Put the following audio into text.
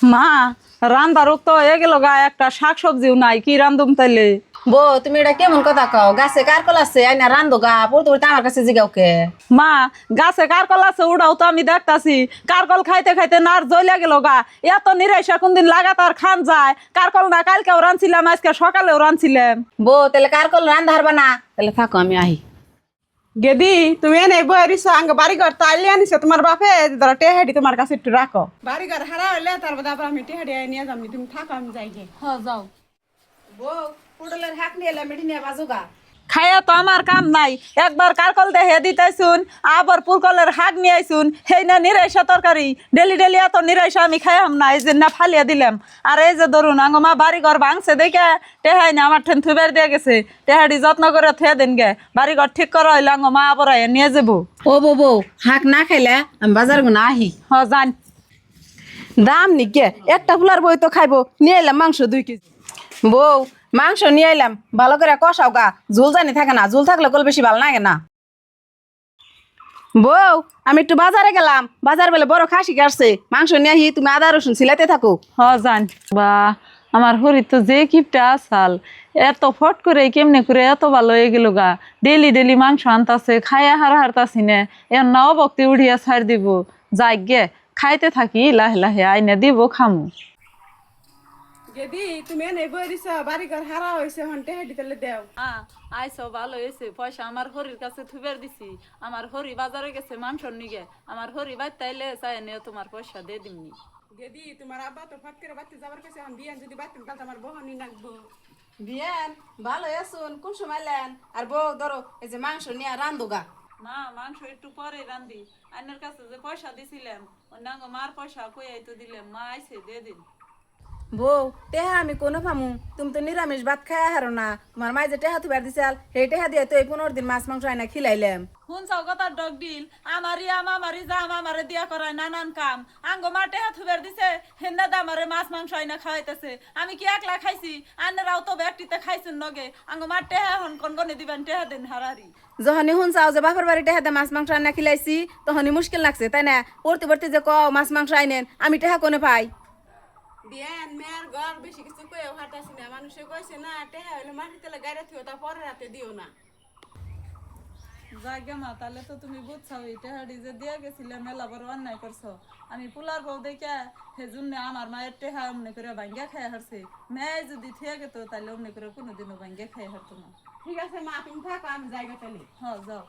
মা রান্দার তো হয়ে গেল গা, একটা শাক সবজিও নাই, কি রান্ধুম তাইলে? বো তুমি এটা কেমন কথা কও? গাছে কারকল আছে আইনা রান্ধো গা, পড়তে পড়তে আমার কাছে জিগাও কে? মা গাছে কারকল আছে, উড়াও তো আমি দেখতাছি। কারকল খাইতে খাইতে নার জ্বলিয়া গেল গা। এত নিরাইসা কোনদিন লাগাতার খান যায়? কারকল না কালকেও রানছিলাম, আজকে সকালেও রানছিলাম। বো তাহলে কারকল রান্ধা হারবা না? তাহলে থাকো আমি আহি। গেদি তুমি এনে বইরিছো আঙ্গ বাড়িঘর তাইলে আনিছো তোমার বাপে, ধরো টেহাডি তোমার কাছে একটু রাখো। বাড়িঘর হারা হইলে তারপর তারপর আমি টেহাডি নিয়ে যাবনি, তুমি থাকো আমি যাই গে। হ্যাঁ যাও। বো পুডলের হাক নিয়ে এলে মিঠি নিয়ে বাজু গা। খাইয়া তো আমার কাম নাই, একবার কারকল দেহে দিতেছুন, আবার পুরকলের হাগ নিয়ে আইসুন, সেই না নিরাইসা তরকারি। ডেলি ডেলি এত নিরাইসা আমি খাইয়াম না, এই যে না ফালিয়া দিলাম। আর এই যে ধরুন আঙ্গমা বাড়ি ঘর ভাঙছে দেখে টেহাই না আমার ঠেন থুবের দিয়ে গেছে। টেহাডি যত্ন করে থুয়ে দেন গে, বাড়ি ঘর ঠিক করা হইলে আঙ্গমা আবার নিয়ে যাবো। ও বো বো হাক না খাইলে আমি বাজার গো না আহি। হ জান। দাম নিকে একটা ফুলার বই তো খাইবো, নিয়ে এলাম মাংস 2 কেজি। বউ মাংস নিয়ে এলাম, ভালো করে কষাও গা, ঝোল জানি থাকে না, ঝোল থাকলে কল বেশি ভালো লাগে না। বউ আমি একটু বাজারে গেলাম, বাজার বেলে বড় খাসি কাটছে, মাংস নিয়ে আহি, তুমি আদা রসুন সিলাতে থাকো। হ জান। বা আমার হরি তো যে কিপটা আসাল, এত ফট করে কেমনে করে এত ভালো হয়ে গেল গা। ডেলি ডেলি মাংস আনতাছে, খাইয়া হারতাছি না, এর নাও বক্তি উঠিয়া ছাড় দিব। যাই গে খাইতে থাকি, লাহে লাহে আইনে দিব খামু। গেদি তুমি এনে বইরিছো বাড়িঘর হারা হইছে, হন টেহাডি তাহলে দেও। আইসো ভালো হয়েছে, পয়সা আমার হরির কাছে থুবের দিছি। আমার হরি বাজারে গেছে মাংস নিগে, আমার হরি বাইতে আইলে চাই নিয়ে তোমার পয়সা দিয়ে দিমনি। গেদি তোমার আব্বা তো ফট করে বাড়তে যাবার কাছে, এখন বিয়ান যদি বাড়তে তাহলে আমার বহনি নাকবো। বিয়ান ভালো আছুন, কোন সময় লেন? আর বউ ধরো এই যে মাংস নিয়ে রান্ধো গা। মা মাংস একটু পরে রান্ধি, আইনের কাছে যে পয়সা দিছিলাম অন্যাঙ্গ মার পয়সা কইয়াই তো দিলাম, মা আইছে দিয়ে দিন। বউ টেহা আমি কোনো পামু? তুমি তো নিরামিষ ভাত খাইয়া হারো না, তোমার মাই যে টেহা তুবার দিছাল সেই টেহা দিয়ে তো এই 15 দিন মাছ মাংস আইনা খিলাইলাম। শুন চাও কথা ডগ ডিল, আমারি আমারি জাম আমারে দিয়া করায় নানান কাম। আঙ্গ মাঠে হাত হুবের দিছে, হেন্না দামারে মাছ মাংস আইনা খাওয়াইতেছে। আমি কি একলা খাইছি? আন্নারাও তো ব্যক্তিতে খাইছেন নগে। আঙ্গ মাঠে হন কোন কোনে দিবেন টেহা দেন হারারি। যখনই শুন চাও যে বাপের বাড়ি টেহা দিয়ে মাছ মাংস আইনা খিলাইছি, তখনই মুশকিল লাগছে তাই না? পড়তে পড়তে যে কও মাছ মাংস আইনেন, আমি টেহা কোনে পাই? বিয়ান মেয়ের ঘর বেশি কিছু কয়েও হাঁটাছি না, মানুষে কইছে না টেহা হইলে মাটি তেলে গাড়ি থিও, তা পরে রাতে দিও না। জায়গা মা, তাহলে তো তুমি বুঝছো এই টেহাডি যে দিয়া গেছিলে মেলা বড় অন্যায় করছো। আমি পুলার বউ দেখে সেজন্য আমার মায়ের টেহা অমনে করে ভাঙ্গা খাই হারছে। মেয়ে যদি থিয়া গেত তাহলে অমনে করে কোনোদিনও ভাঙ্গা খাই হারতো না। ঠিক আছে মা, তুমি থাকো আমি জায়গা তাহলে। হ্যাঁ যাও।